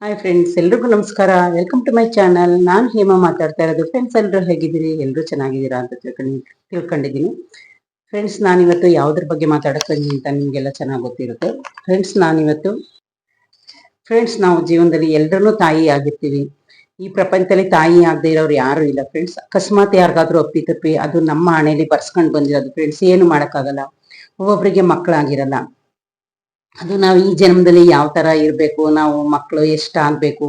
Hi friends, ಎಲ್ರಿಗೂ ನಮಸ್ಕಾರ. Welcome to my channel. ನಾನು ಹೇಮಾ ಮಾತಾಡ್ತಾ ಇರೋದು. ಫ್ರೆಂಡ್ಸ್, ಎಲ್ಲರೂ ಹೇಗಿದ್ದೀರಿ? ಎಲ್ಲರೂ ಚೆನ್ನಾಗಿದ್ದೀರಾ ಅಂತ ತಿಳ್ಕೊಂಡಿದ್ದೀನಿ. ಫ್ರೆಂಡ್ಸ್, ನಾನಿವತ್ತು ಯಾವುದ್ರ ಬಗ್ಗೆ ಮಾತಾಡಕ್ಕೆ ಅಂತ ನಿಮಗೆಲ್ಲ ಚೆನ್ನಾಗಿ ಗೊತ್ತಿರುತ್ತೆ. ಫ್ರೆಂಡ್ಸ್, ನಾವು ಜೀವನದಲ್ಲಿ ಎಲ್ಲರನ್ನೂ ತಾಯಿ ಆಗಿರ್ತೀವಿ. ಈ ಪ್ರಪಂಚದಲ್ಲಿ ತಾಯಿ ಆಗದೆ ಇರೋರು ಯಾರು ಇಲ್ಲ ಫ್ರೆಂಡ್ಸ್. ಅಕಸ್ಮಾತ್ ಯಾರಿಗಾದ್ರೂ ಅಪ್ಪಿತಪ್ಪಿ ಅದು ನಮ್ಮ ಹಣೆಯಲ್ಲಿ ಬರ್ಸ್ಕೊಂಡು ಬಂದಿರೋದು ಫ್ರೆಂಡ್ಸ್. ಏನು ಮಾಡೋಕ್ಕಾಗಲ್ಲ. ಒಬ್ಬೊಬ್ಬರಿಗೆ ಮಕ್ಕಳಾಗಿರಲ್ಲ. ಅದು ನಾವು ಈ ಜನ್ಮದಲ್ಲಿ ಯಾವ ತರ ಇರ್ಬೇಕು, ನಾವು ಮಕ್ಕಳು ಎಷ್ಟಾಗ್ಬೇಕು,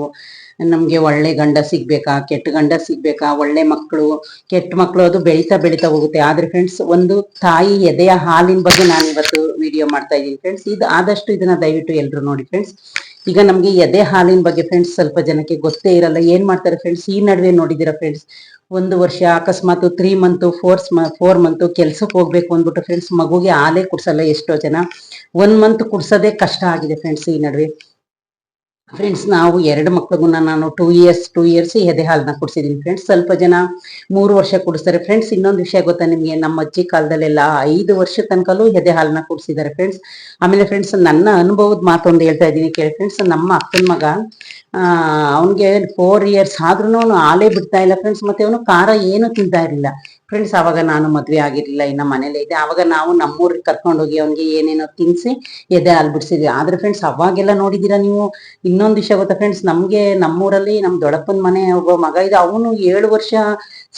ನಮ್ಗೆ ಒಳ್ಳೆ ಗಂಡ ಸಿಗ್ಬೇಕಾ, ಕೆಟ್ಟ ಗಂಡ ಸಿಗ್ಬೇಕಾ, ಒಳ್ಳೆ ಮಕ್ಕಳು, ಕೆಟ್ಟ ಮಕ್ಕಳು, ಅದು ಬೆಳೀತಾ ಬೆಳೀತಾ ಹೋಗುತ್ತೆ. ಆದ್ರೆ ಫ್ರೆಂಡ್ಸ್, ಒಂದು ತಾಯಿ ಎದೆಯ ಹಾಲಿನ ಬಗ್ಗೆ ನಾನು ಇವತ್ತು ವಿಡಿಯೋ ಮಾಡ್ತಾ ಇದ್ದೀನಿ ಫ್ರೆಂಡ್ಸ್. ಇದು ಆದಷ್ಟು ಇದನ್ನ ದಯವಿಟ್ಟು ಎಲ್ರು ನೋಡಿ ಫ್ರೆಂಡ್ಸ್. ಈಗ ನಮ್ಗೆ ಎದೆ ಹಾಲಿನ ಬಗ್ಗೆ ಫ್ರೆಂಡ್ಸ್ ಸ್ವಲ್ಪ ಜನಕ್ಕೆ ಗೊತ್ತೇ ಇರಲ್ಲ. ಏನ್ ಮಾಡ್ತಾರೆ ಫ್ರೆಂಡ್ಸ್, ಈ ನಡುವೆ ನೋಡಿದಿರ ಫ್ರೆಂಡ್ಸ್, 1 ವರ್ಷ ಅಕಸ್ಮಾತ್ 3 ಮಂತ್ 4 ಮಂತ್ ಕೆಲ್ಸಕ್ಕೆ ಹೋಗ್ಬೇಕು ಅಂದ್ಬಿಟ್ಟು ಫ್ರೆಂಡ್ಸ್ ಮಗುಗೆ ಹಾಲೇ ಕುಡ್ಸಲ್ಲ ಎಷ್ಟೋ ಜನ. 1 ಮಂತ್ ಕುಡ್ಸೋದೇ ಕಷ್ಟ ಆಗಿದೆ ಫ್ರೆಂಡ್ಸ್ ಈ ನಡುವೆ. ಫ್ರೆಂಡ್ಸ್, ನಾವು 2 ಮಕ್ಳಿಗೂ ನಾನು 2 ಇಯರ್ಸ್ ಎದೆ ಹಾಲನ್ನ ಕುಡಿಸಿದೀನಿ ಫ್ರೆಂಡ್ಸ್. ಸ್ವಲ್ಪ ಜನ 3 ವರ್ಷ ಕುಡಿಸ್ತಾರೆ ಫ್ರೆಂಡ್ಸ್. ಇನ್ನೊಂದು ವಿಷಯ ಗೊತ್ತಾ ನಿಮ್ಗೆ, ನಮ್ಮ ಅಜ್ಜಿ ಕಾಲದಲ್ಲೆಲ್ಲ 5 ವರ್ಷ ತನಕಲೂ ಎದೆ ಹಾಲನ್ನ ಕುಡಿಸಿದ್ದಾರೆ ಫ್ರೆಂಡ್ಸ್. ಆಮೇಲೆ ಫ್ರೆಂಡ್ಸ್, ನನ್ನ ಅನುಭವದ ಮಾತೊಂದು ಹೇಳ್ತಾ ಇದ್ದೀನಿ ಕೇಳಿ ಫ್ರೆಂಡ್ಸ್. ನಮ್ಮ ಅಕ್ಕನ ಮಗ ಅವನಿಗೆ 4 ಇಯರ್ಸ್ ಆದ್ರೂ ಅವನು ಹಾಲೇ ಬಿಡ್ತಾ ಇಲ್ಲ ಫ್ರೆಂಡ್ಸ್. ಮತ್ತೆ ಅವನು ಖಾರ ಏನು ತಿಂತಾ ಇರಲಿಲ್ಲ ಫ್ರೆಂಡ್ಸ್. ಅವಾಗ ನಾನು ಮದ್ವೆ ಆಗಿರ್ಲಿಲ್ಲ, ಇನ್ನ ಮನೇಲೆ ಇದೆ. ಅವಾಗ ನಾವು ನಮ್ಮೂರಿಗೆ ಕರ್ಕೊಂಡೋಗಿ ಅವನಿಗೆ ಏನೇನೋ ತಿನ್ಸಿ ಎದೆ ಹಾಲು ಬಿಡಿಸಿದ್ವಿ. ಆದ್ರೆ ಫ್ರೆಂಡ್ಸ್, ಅವಾಗೆಲ್ಲ ನೋಡಿದೀರಾ ನೀವು. ಇನ್ನೊಂದು ವಿಷಯ ಗೊತ್ತಾ ಫ್ರೆಂಡ್ಸ್, ನಮ್ಗೆ ನಮ್ಮೂರಲ್ಲಿ ನಮ್ ದೊಡ್ಡಪ್ಪನ ಮನೆ ಒಬ್ಬ ಮಗ ಇದೆ. ಅವನು 7 ವರ್ಷ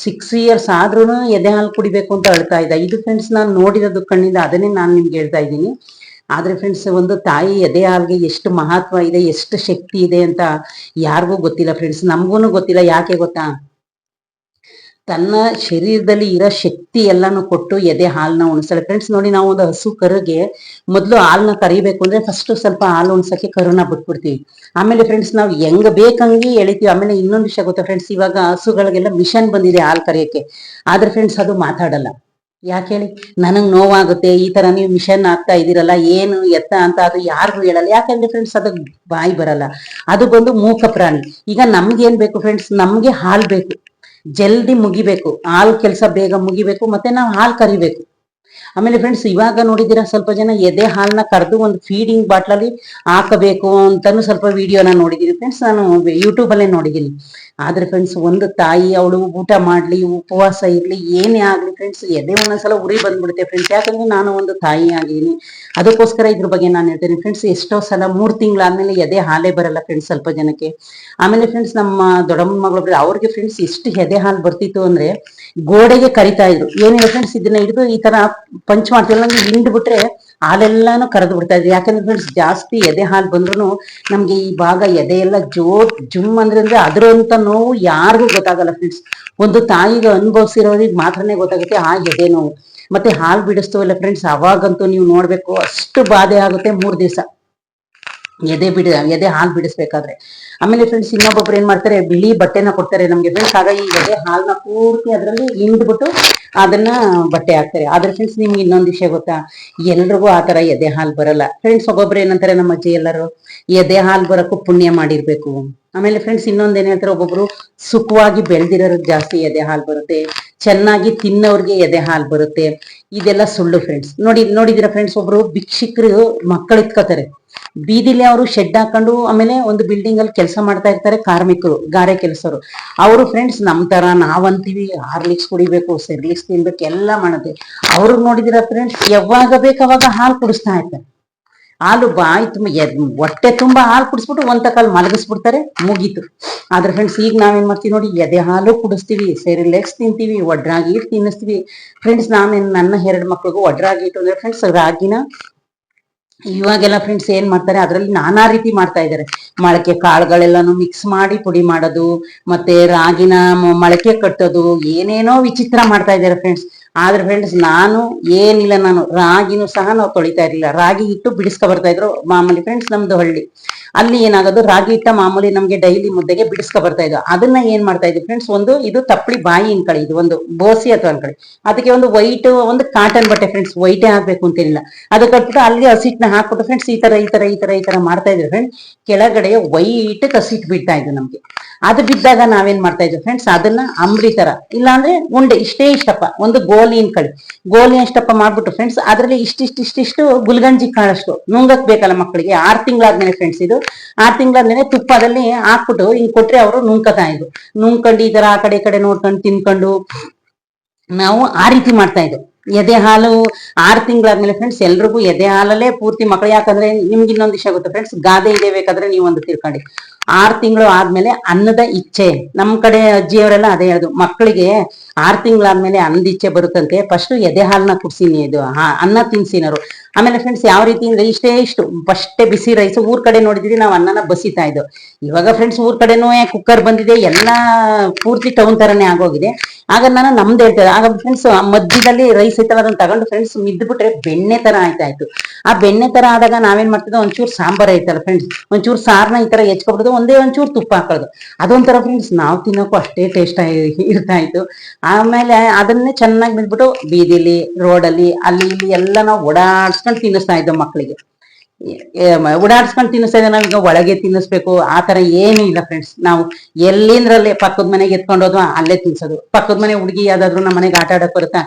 6 ಇಯರ್ಸ್ ಆದ್ರೂ ಎದೆ ಹಾಲು ಕುಡಿಬೇಕು ಅಂತ ಅಳ್ತಾ ಇದ್ದ. ಇದು ಫ್ರೆಂಡ್ಸ್ ನಾನು ನೋಡಿರೋದು ಕಣ್ಣಿಂದ, ಅದನ್ನೇ ನಾನು ನಿಮ್ಗೆ ಹೇಳ್ತಾ ಇದ್ದೀನಿ. ಆದ್ರೆ ಫ್ರೆಂಡ್ಸ್, ಒಂದು ತಾಯಿ ಎದೆ ಹಾಲ್ಗೆ ಎಷ್ಟು ಮಹತ್ವ ಇದೆ, ಎಷ್ಟು ಶಕ್ತಿ ಇದೆ ಅಂತ ಯಾರಿಗೂ ಗೊತ್ತಿಲ್ಲ ಫ್ರೆಂಡ್ಸ್. ನಮ್ಗೂನು ಗೊತ್ತಿಲ್ಲ. ಯಾಕೆ ಗೊತ್ತಾ, ತನ್ನ ಶರೀರದಲ್ಲಿ ಇರೋ ಶಕ್ತಿ ಎಲ್ಲಾನು ಕೊಟ್ಟು ಎದೆ ಹಾಲನ್ನ ಉಣಿಸ್ತಾಳೆ ಫ್ರೆಂಡ್ಸ್. ನೋಡಿ, ನಾವು ಒಂದು ಹಸು ಕರುಗೆ ಮೊದಲು ಹಾಲನ್ನ ಕರಿಬೇಕು ಅಂದ್ರೆ ಫಸ್ಟ್ ಸ್ವಲ್ಪ ಹಾಲು ಉಣ್ಸಕ್ಕೆ ಕರುನ ಬಿಟ್ಬಿಡ್ತೀವಿ. ಆಮೇಲೆ ಫ್ರೆಂಡ್ಸ್, ನಾವು ಹೆಂಗ್ ಬೇಕಂಗೆ ಎಳಿತೀವಿ. ಆಮೇಲೆ ಇನ್ನೊಂದು ವಿಷಯ ಗೊತ್ತಾ ಫ್ರೆಂಡ್ಸ್, ಇವಾಗ ಹಸುಗಳಿಗೆಲ್ಲ ಮಿಷನ್ ಬಂದಿದೆ ಹಾಲು ಕರಿಯಕ್ಕೆ. ಆದ್ರೆ ಫ್ರೆಂಡ್ಸ್, ಅದು ಮಾತಾಡಲ್ಲ. ಯಾಕೆ ಹೇಳಿ, ನನಗ್ ನೋವಾಗುತ್ತೆ, ಈ ತರ ನೀವು ಮಿಷನ್ ಹಾಕ್ತಾ ಇದೀರಲ್ಲ, ಏನು ಎತ್ತ ಅಂತ ಅದು ಯಾರಿಗೂ ಹೇಳಲ್ಲ. ಯಾಕಂದ್ರೆ ಫ್ರೆಂಡ್ಸ್, ಅದು ಬಾಯಿ ಬರಲ್ಲ. ಅದು ಬಂದು ಮೂಕ ಪ್ರಾಣಿ. ಈಗ ನಮ್ಗೆ ಏನ್ ಬೇಕು ಫ್ರೆಂಡ್ಸ್, ನಮ್ಗೆ ಹಾಲು ಬೇಕು, ಜಲ್ದಿ ಮುಗಿಬೇಕು, ಹಾಲು ಕೆಲಸ ಬೇಗ ಮುಗಿಬೇಕು, ಮತ್ತೆ ನಾವು ಹಾಲು ಕರಿಬೇಕು. ಆಮೇಲೆ ಫ್ರೆಂಡ್ಸ್, ಇವಾಗ ನೋಡಿದೀರಾ ಸ್ವಲ್ಪ ಜನ ಎದೆ ಹಾಲನ್ನ ಕರೆದು ಒಂದು ಫೀಡಿಂಗ್ ಬಾಟ್ಲಲ್ಲಿ ಹಾಕಬೇಕು ಅಂತಾನು ಸ್ವಲ್ಪ ವಿಡಿಯೋನ ನೋಡಿದೀನಿ ಫ್ರೆಂಡ್ಸ್. ನಾನು ಯೂಟ್ಯೂಬ್ ಅಲ್ಲೇ ನೋಡಿದೀನಿ. ಆದ್ರೆ ಫ್ರೆಂಡ್ಸ್, ಒಂದು ತಾಯಿ ಅವಳು ಊಟ ಮಾಡ್ಲಿ, ಉಪವಾಸ ಇರ್ಲಿ, ಏನೇ ಆಗ್ಲಿ ಫ್ರೆಂಡ್ಸ್, ಎದೆ ಒಂದೊಂದ್ಸಲ ಉರಿ ಬಂದ್ಬಿಡುತ್ತೆ ಫ್ರೆಂಡ್ಸ್. ಯಾಕಂದ್ರೆ ನಾನು ಒಂದು ತಾಯಿ ಆಗಿದ್ದೀನಿ. ಅದಕ್ಕೋಸ್ಕರ ಇದ್ರ ಬಗ್ಗೆ ನಾನು ಹೇಳ್ತೇನೆ ಫ್ರೆಂಡ್ಸ್. ಎಷ್ಟೋ ಸಲ 3 ತಿಂಗಳಾದ್ಮೇಲೆ ಎದೆ ಹಾಲೇ ಬರಲ್ಲ ಫ್ರೆಂಡ್ಸ್ ಸ್ವಲ್ಪ ಜನಕ್ಕೆ. ಆಮೇಲೆ ಫ್ರೆಂಡ್ಸ್, ನಮ್ಮ ದೊಡ್ಡಮ್ಮ ಮಗಳು ಅವ್ರಿಗೆ ಫ್ರೆಂಡ್ಸ್ ಎಷ್ಟು ಎದೆ ಹಾಲು ಬರ್ತಿತ್ತು ಅಂದ್ರೆ ಗೋಡೆಗೆ ಕರಿತಾ ಇದ್ರು. ಏನಿಲ್ಲ ಫ್ರೆಂಡ್ಸ್, ಇದನ್ನ ಹಿಡಿದು ಈ ತರ ಪಂಚ್ ಮಾಡ್ತಿಲ್ಲ, ನಮ್ಗೆ ಹಿಂಡ್ ಬಿಟ್ರೆ ಹಾಲೆಲ್ಲಾನು ಕರೆದು ಬಿಡ್ತಾ ಇದ್ವಿ. ಯಾಕಂದ್ರೆ ಫ್ರೆಂಡ್ಸ್, ಜಾಸ್ತಿ ಎದೆ ಹಾಲು ಬಂದ್ರು ನಮ್ಗೆ ಈ ಭಾಗ ಎದೆ ಎಲ್ಲ ಜುಮ್ ಅಂದ್ರೆ ಅದ್ರಂತ ನೋವು ಯಾರಿಗೂ ಗೊತ್ತಾಗಲ್ಲ ಫ್ರೆಂಡ್ಸ್. ಒಂದು ತಾಯಿಗೆ ಅನುಭವಿಸಿರೋರಿಗೆ ಮಾತ್ರನೇ ಗೊತ್ತಾಗುತ್ತೆ ಆ ಎದೆ ನೋವು. ಮತ್ತೆ ಹಾಲು ಬಿಡಿಸ್ತವಲ್ಲ ಫ್ರೆಂಡ್ಸ್, ಅವಾಗಂತೂ ನೀವು ನೋಡ್ಬೇಕು, ಅಷ್ಟು ಬಾಧೆ ಆಗುತ್ತೆ 3 ದಿವಸ ಎದೆ ಹಾಲು ಬಿಡಿಸ್ಬೇಕಾದ್ರೆ. ಆಮೇಲೆ ಫ್ರೆಂಡ್ಸ್, ಇನ್ನೊಬ್ಬೊಬ್ರು ಏನ್ ಮಾಡ್ತಾರೆ, ಬಿಳಿ ಬಟ್ಟೆನ ಕೊಡ್ತಾರೆ ನಮ್ಗೆ ಫ್ರೆಂಡ್ಸ್. ಆಗ ಈ ಎದೆ ಹಾಲ್ನ ಪೂರ್ತಿ ಅದರಲ್ಲಿ ಹಿಂಡ್ಬಿಟ್ಟು ಅದನ್ನ ಬಟ್ಟೆ ಹಾಕ್ತಾರೆ. ಆದ್ರೆ ಫ್ರೆಂಡ್ಸ್, ನಿಮ್ಗೆ ಇನ್ನೊಂದು ವಿಷಯ ಗೊತ್ತಾ, ಎಲ್ರಿಗೂ ಆತರ ಎದೆ ಹಾಲು ಬರಲ್ಲ ಫ್ರೆಂಡ್ಸ್. ಒಬ್ಬೊಬ್ರು ಏನಂತಾರೆ, ನಮ್ಮ ಅಜ್ಜಿ ಎಲ್ಲರೂ ಎದೆ ಹಾಲು ಬರಕ್ಕೂ ಪುಣ್ಯ ಮಾಡಿರ್ಬೇಕು. ಆಮೇಲೆ ಫ್ರೆಂಡ್ಸ್, ಇನ್ನೊಂದ್ ಏನ್ ಹೇಳ್ತಾರೆ, ಒಬ್ಬೊಬ್ರು ಸುಖವಾಗಿ ಬೆಳೆದಿರೋರ್ಗೆ ಜಾಸ್ತಿ ಎದೆ ಹಾಲು ಬರುತ್ತೆ, ಚೆನ್ನಾಗಿ ತಿನ್ನೋರ್ಗೆ ಎದೆ ಹಾಲು ಬರುತ್ತೆ. ಇದೆಲ್ಲ ಸುಳ್ಳು ಫ್ರೆಂಡ್ಸ್. ನೋಡಿದಿರ ಫ್ರೆಂಡ್ಸ್, ಒಬ್ರು ಭಿಕ್ಷಿಕರು ಮಕ್ಕಳು ಇಟ್ಕೋತಾರೆ ಬೀದಿಲಿ. ಅವರು ಶೆಡ್ ಹಾಕೊಂಡು ಆಮೇಲೆ ಒಂದು ಬಿಲ್ಡಿಂಗ್ ಅಲ್ಲಿ ಕೆಲಸ ಮಾಡ್ತಾ ಇರ್ತಾರೆ, ಕಾರ್ಮಿಕರು, ಗಾರೆ ಕೆಲಸರು. ಅವರು ಫ್ರೆಂಡ್ಸ್ ನಮ್ ತರ ನಾವಂತೀವಿ ಹಾರ್ಲಿಕ್ಸ್ ಕುಡಿಬೇಕು, ಸೆರ್ಲಿಕ್ಸ್ ತಿನ್ಬೇಕು, ಎಲ್ಲ ಮಾಡುತ್ತೆ. ಅವ್ರಿಗೆ ನೋಡಿದಿರ ಫ್ರೆಂಡ್ಸ್, ಯಾವಾಗ ಬೇಕಾವಾಗ ಹಾಲು ಕುಡಿಸ್ತಾ ಇರ್ತಾರೆ. ಹಾಲು ಬಾಯಿ ತುಂಬ ಹೊಟ್ಟೆ ತುಂಬಾ ಹಾಲು ಕುಡಿಸ್ಬಿಟ್ಟು ಒಂದ್ ತಕಾಲ್ ಮಲಗಿಸ್ಬಿಡ್ತಾರೆ, ಮುಗೀತು. ಆದ್ರೆ ಫ್ರೆಂಡ್ಸ್, ಈಗ ನಾವೇನ್ ಮಾಡ್ತೀವಿ ನೋಡಿ, ಎದೆ ಹಾಲು ಕುಡಿಸ್ತೀವಿ, ಸೆರಿಲೆಕ್ಸ್ ತಿಂತೀವಿ, ಒಡ್ರಾಗಿ ಹಿಟ್ಟು ತಿನ್ನಿಸ್ತೀವಿ ಫ್ರೆಂಡ್ಸ್. ನನ್ನ 2 ಮಕ್ಳಿಗೂ ಒಡ್ರಾಗಿ ಹಿಟ್ಟು ಅಂದ್ರೆ ಫ್ರೆಂಡ್ಸ್ ರಾಗಿನ ಇವಾಗೆಲ್ಲ ಫ್ರೆಂಡ್ಸ್ ಏನ್ ಮಾಡ್ತಾರೆ, ಅದ್ರಲ್ಲಿ ನಾನಾ ರೀತಿ ಮಾಡ್ತಾ ಇದಾರೆ. ಮೊಳಕೆ ಕಾಳುಗಳೆಲ್ಲಾನು ಮಿಕ್ಸ್ ಮಾಡಿ ಪುಡಿ ಮಾಡೋದು, ಮತ್ತೆ ರಾಗಿನ ಮೊಳಕೆ ಕಟ್ಟೋದು, ಏನೇನೋ ವಿಚಿತ್ರ ಮಾಡ್ತಾ ಇದಾರೆ ಫ್ರೆಂಡ್ಸ್. ಆದ್ರೆ ಫ್ರೆಂಡ್ಸ್, ನಾನು ರಾಗಿನೂ ಸಹ ನಾವು ತೊಳಿತಾ ಇರ್ಲಿಲ್ಲ. ರಾಗಿ ಹಿಟ್ಟು ಬಿಡಿಸ್ಕೊ ಬರ್ತಾ ಇದ್ರು ಮಾಮೂಲಿ ಫ್ರೆಂಡ್ಸ್. ನಮ್ದು ಹಳ್ಳಿ ಅಲ್ಲಿ ಏನಾಗೋದು, ರಾಗಿ ಹಿಟ್ಟ ಮಾಮೂಲಿ ನಮ್ಗೆ ಡೈಲಿ ಮುದ್ದೆಗೆ ಬಿಡಿಸ್ಕೊ ಬರ್ತಾ ಇದ್ರು. ಅದನ್ನ ಏನ್ ಮಾಡ್ತಾ ಇದ್ವಿ ಫ್ರೆಂಡ್ಸ್, ಇದು ತಪ್ಪಳಿ ಬಾಯಿ ಅನ್ಕಳಿ, ಇದು ಒಂದು ಬೋಸಿ ಅಥವಾ ಅನ್ಕಳಿ, ಅದಕ್ಕೆ ಒಂದು ವೈಟ್ ಒಂದು ಕಾಟನ್ ಬಟ್ಟೆ ಫ್ರೆಂಡ್ಸ್, ವೈಟೇ ಹಾಕ್ಬೇಕು ಅಂತೇನಿಲ್ಲ, ಅದು ಕಟ್ಬಿಟ್ಟು ಅಲ್ಲಿ ಹಸಿಟ್ನ ಹಾಕ್ಬಿಟ್ಟು ಫ್ರೆಂಡ್ಸ್ ಈ ತರ ಮಾಡ್ತಾ ಇದ್ರು ಫ್ರೆಂಡ್ಸ್. ಕೆಳಗಡೆ ವೈಟ್ ಹಸಿಟ್ಟು ಬಿಡ್ತಾ ಇದ್ರು ನಮ್ಗೆ. ಅದು ಬಿದ್ದಾಗ ನಾವೇನ್ ಮಾಡ್ತಾ ಇದ್ವಿ ಫ್ರೆಂಡ್ಸ್, ಅದನ್ನ ಅಂಬ್ರಿ ತರ ಇಲ್ಲಾಂದ್ರೆ ಉಂಡೆ ಇಷ್ಟಪ್ಪ, ಒಂದು ಗೋಲಿ ಗೋಲಿ ಅಷ್ಟಪ್ಪ ಮಾಡ್ಬಿಟ್ಟು ಫ್ರೆಂಡ್ಸ್, ಅದ್ರಲ್ಲಿ ಇಷ್ಟಿಷ್ಟು ಗುಲ್ಗಂಜಿ ಕಾಳಷ್ಟು ನುಂಗಕ್ ಬೇಕಲ್ಲ ಮಕ್ಕಳಿಗೆ. 6 ತಿಂಗಳಾದ್ಮೇಲೆ ಫ್ರೆಂಡ್ಸ್, ಇದು 6 ತಿಂಗಳಾದ್ಮೇಲೆ ತುಪ್ಪದಲ್ಲಿ ಹಾಕ್ಬಿಟ್ಟು ಹಿಂಗ್ ಕೊಟ್ರೆ ಅವರು ನುಂಗ್ಕತಾ ಇದ್ರು. ನುಂಗ್ಕೊಂಡು ಈ ತರ ಆ ಕಡೆ ನೋಡ್ಕೊಂಡು ತಿನ್ಕೊಂಡು ನಾವು ಆ ರೀತಿ ಮಾಡ್ತಾ ಇದ್ವಿ. ಎದೆ ಹಾಲು 6 ತಿಂಗಳಾದ್ಮೇಲೆ ಫ್ರೆಂಡ್ಸ್ ಎಲ್ರಿಗೂ ಎದೆ ಹಾಲಲ್ಲೇ ಪೂರ್ತಿ ಮಕ್ಕಳು. ಯಾಕಂದ್ರೆ ನಿಮ್ಗೆ ಇನ್ನೊಂದು ವಿಷಯ ಗೊತ್ತಾ ಫ್ರೆಂಡ್ಸ್, ಗಾದೆ ಇದೆ ಬೇಕಾದ್ರೆ ನೀವು ಒಂದು ತಿಳ್ಕೊಳ್ಳಿ. 6 ತಿಂಗಳು ಆದ್ಮೇಲೆ ಅನ್ನದ ಇಚ್ಛೆ, ನಮ್ ಕಡೆ ಅಜ್ಜಿಯವರೆಲ್ಲ ಅದೇ ಹೇಳುದು, ಮಕ್ಕಳಿಗೆ 6 ತಿಂಗಳಾದ್ಮೇಲೆ ಅನ್ನದ ಇಚ್ಛೆ ಬರುತ್ತಂತೆ, ಫಸ್ಟ್ ಎದೆ ಹಾಲನ್ನ ಕುಡ್ಸಿನಿ, ಇದು ಅನ್ನ ತಿನ್ಸಿನರು. ಆಮೇಲೆ ಫ್ರೆಂಡ್ಸ್ ಯಾವ ರೀತಿ ಅಂದ್ರೆ ಇಷ್ಟು ಫಸ್ಟೇ ಬಿಸಿ ರೈಸ್. ಊರ್ ಕಡೆ ನೋಡಿದ್ರಿ ನಾವು ಅನ್ನನ ಬಸಿತಾ ಇದ್ದೋ. ಇವಾಗ ಫ್ರೆಂಡ್ಸ್ ಊರ್ ಕಡೆನೂ ಕುಕ್ಕರ್ ಬಂದಿದೆ, ಎಲ್ಲಾ ಪೂರ್ತಿ ಟೌನ್ ತರನೇ ಆಗೋಗಿದೆ. ಆಗ ನಾನು ನಮ್ದು ಹೇಳ್ತೇವೆ. ಆಗ ಫ್ರೆಂಡ್ಸ್ ಮಧ್ಯದಲ್ಲಿ ರೈಸ್ ಐತಲ್ಲ ಅದನ್ನ ತಗೊಂಡು ಫ್ರೆಂಡ್ಸ್ ಮಿದ್ಬಿಟ್ರೆ ಬೆಣ್ಣೆ ತರ ಆಯ್ತಾಯ್ತು. ಆ ಬೆಣ್ಣೆ ತರ ಆದಾಗ ನಾವೇನ್ ಮಾಡ್ತಿದ್ವಿ, ಒಂಚೂರು ಸಾಂಬಾರ್ ಐತಲ್ಲ ಫ್ರೆಂಡ್ಸ್, ಒಂಚೂರು ಸಾರ್ನ ಈ ತರ ಹೆಚ್ಕೊಬಿಡೋದು, ಒಂದೇ ಒಂಚೂರು ತುಪ್ಪ ಹಾಕೋದು. ಅದೊಂಥರ ಫ್ರೆಂಡ್ಸ್ ನಾವು ತಿನ್ನೋಕು ಅಷ್ಟೇ ಟೇಸ್ಟ್ ಇರ್ತಾ ಇತ್ತು. ಆಮೇಲೆ ಅದನ್ನೇ ಚೆನ್ನಾಗಿ ಬಿದ್ಬಿಟ್ಟು ಬೀದಿಲಿ ರೋಡಲ್ಲಿ ಅಲ್ಲಿ ಇಲ್ಲಿ ಎಲ್ಲ ನಾವು ಓಡಾಡ್ಸ್ಕೊಂಡು ತಿನ್ನಿಸ್ತಾ ಇದ್ದೋ ಮಕ್ಕಳಿಗೆ. ಓಡಾಡ್ಸ್ಕೊಂಡು ತಿನ್ನಿಸ್ತಾ ಇದ್ದ. ನಾವೀಗ ಒಳಗೆ ತಿನ್ನಿಸ್ಬೇಕು ಆ ತರ ಏನು ಇಲ್ಲ ಫ್ರೆಂಡ್ಸ್. ನಾವು ಎಲ್ಲಿಂದ್ರಲ್ಲೇ ಪಕ್ಕದ ಮನೆಗೆ ಎತ್ಕೊಂಡು ಹೋದ್ವಾ ಅಲ್ಲೇ ತಿನ್ಸೋದು. ಪಕ್ಕದ ಮನೆ ಹುಡುಗಿ ಯಾವ್ದಾದ್ರು ನಮ್ಮ ಮನೆಗೆ ಆಟ ಆಡಕ್ ಬರುತ್ತಾ,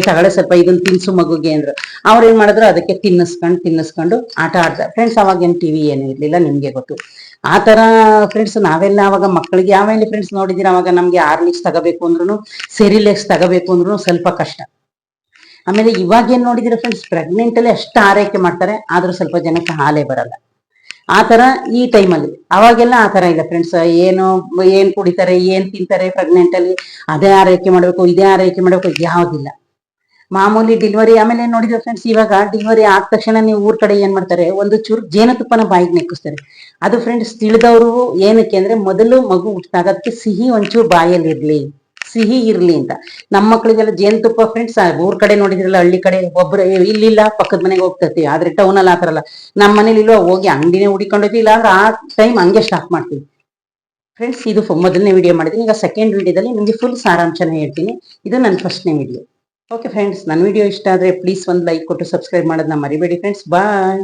ತಗೊಳ್ಳೆ ಸ್ವಲ್ಪ ಇದನ್ನ ತಿನ್ಸು ಮಗುಗೆ ಅಂದ್ರು. ಅವ್ರು ಏನ್ ಮಾಡಿದ್ರು, ಅದಕ್ಕೆ ತಿನ್ನಿಸ್ಕೊಂಡು ಆಟ ಆಡ್ತಾರೆ ಫ್ರೆಂಡ್ಸ್. ಅವಾಗ ಏನ್ ಟಿವಿ ಏನು ಇರ್ಲಿಲ್ಲ, ನಿಮ್ಗೆ ಗೊತ್ತು. ಆ ತರ ಫ್ರೆಂಡ್ಸ್ ನಾವೆಲ್ಲ ಅವಾಗ ಮಕ್ಕಳಿಗೆ ಆಮೇಲೆ ಫ್ರೆಂಡ್ಸ್ ನೋಡಿದಿರ, ಅವಾಗ ನಮ್ಗೆ ಆರ್ಲಿಕ್ಸ್ ತಗೋಬೇಕು ಅಂದ್ರು, ಸೆರಿಲೆಕ್ಸ್ ತಗೋಬೇಕು ಅಂದ್ರು ಸ್ವಲ್ಪ ಕಷ್ಟ. ಆಮೇಲೆ ಇವಾಗ ಏನ್ ನೋಡಿದಿರ ಫ್ರೆಂಡ್ಸ್, ಪ್ರೆಗ್ನೆಂಟ್ ಅಲ್ಲಿ ಅಷ್ಟು ಆರೈಕೆ ಮಾಡ್ತಾರೆ, ಆದ್ರೂ ಸ್ವಲ್ಪ ಜನಕ್ಕೆ ಹಾಲೇ ಬರಲ್ಲ. ಆತರ ಈ ಟೈಮಲ್ಲಿ. ಅವಾಗೆಲ್ಲ ಆತರ ಇಲ್ಲ ಫ್ರೆಂಡ್ಸ್. ಏನ್ ಕುಡಿತಾರೆ, ಏನ್ ತಿಂತಾರೆ ಪ್ರೆಗ್ನೆಂಟ್ ಅಲ್ಲಿ, ಅದೇ ಆರೈಕೆ ಮಾಡ್ಬೇಕು, ಇದೇ ಆರೈಕೆ ಮಾಡ್ಬೇಕು, ಯಾವ್ದಿಲ್ಲ. ಮಾಮೂಲಿ ಡಿಲಿವರಿ. ಆಮೇಲೆ ನೋಡಿದ್ರೆ ಫ್ರೆಂಡ್ಸ್, ಇವಾಗ ಡಿಲಿವರಿ ಆದ ತಕ್ಷಣ ನೀವು ಊರ್ ಕಡೆ ಏನ್ ಮಾಡ್ತಾರೆ, ಒಂದು ಚೂರು ಜೇನುತುಪ್ಪನ ಬಾಯಿಗೆ ನೆಕ್ಕಿಸ್ತಾರೆ. ಅದು ಫ್ರೆಂಡ್ಸ್ ತಿಳಿದವರು ಏನಕ್ಕೆ ಅಂದ್ರೆ, ಮೊದಲು ಮಗು ಹುಟ್ಟಿದಾಗ ಅದಕ್ಕೆ ಸಿಹಿ ಒಂಚೂರು ಬಾಯಲ್ಲಿ ಸಿಹಿ ಇರ್ಲಿ ಅಂತ. ನಮ್ಮ ಮಕ್ಳಿಗೆಲ್ಲ ಜೇನುತುಪ್ಪ ಫ್ರೆಂಡ್ಸ್ ಊರ್ ಕಡೆ ನೋಡಿದ್ರಲ್ಲ, ಹಳ್ಳಿ ಕಡೆ ಒಬ್ರು ಇಲ್ಲಿಲ್ಲ ಪಕ್ಕದ ಮನೆಗೆ ಹೋಗ್ತೈತಿ. ಆದ್ರೆ ಟೌನ್ ಅಲ್ಲಿ ಆತರಲ್ಲ. ನಮ್ಮ ಮನೇಲಿ ಇಲ್ವಾ, ಹೋಗಿ ಅಂಗಡಿನೇ ಹುಡಿಕೊಂಡೈತಿ, ಇಲ್ಲ ಅಂದ್ರೆ ಆ ಟೈಮ್ ಹಂಗೆ ಸ್ಟಾಪ್ ಮಾಡ್ತೀವಿ ಫ್ರೆಂಡ್ಸ್. ಇದು ಮೊದಲನೇ ವಿಡಿಯೋ ಮಾಡಿದ್ದೀನಿ. ಈಗ ಸೆಕೆಂಡ್ ವಿಡಿಯೋದಲ್ಲಿ ನಿಮ್ಗೆ ಫುಲ್ ಸಾರಾಂಶನ ಹೇಳ್ತೀನಿ. ಇದು ನನ್ನ ಫಸ್ಟ್ನೇ ವಿಡಿಯೋ. ಓಕೆ ಫ್ರೆಂಡ್ಸ್, ನನ್ನ ವಿಡಿಯೋ ಇಷ್ಟ ಆದ್ರೆ ಪ್ಲೀಸ್ ಒಂದು ಲೈಕ್ ಕೊಟ್ಟು ಸಬ್ಸ್ಕ್ರೈಬ್ ಮಾಡೋದನ್ನ ಮರಿಬೇಡಿ ಫ್ರೆಂಡ್ಸ್. ಬಾಯ್.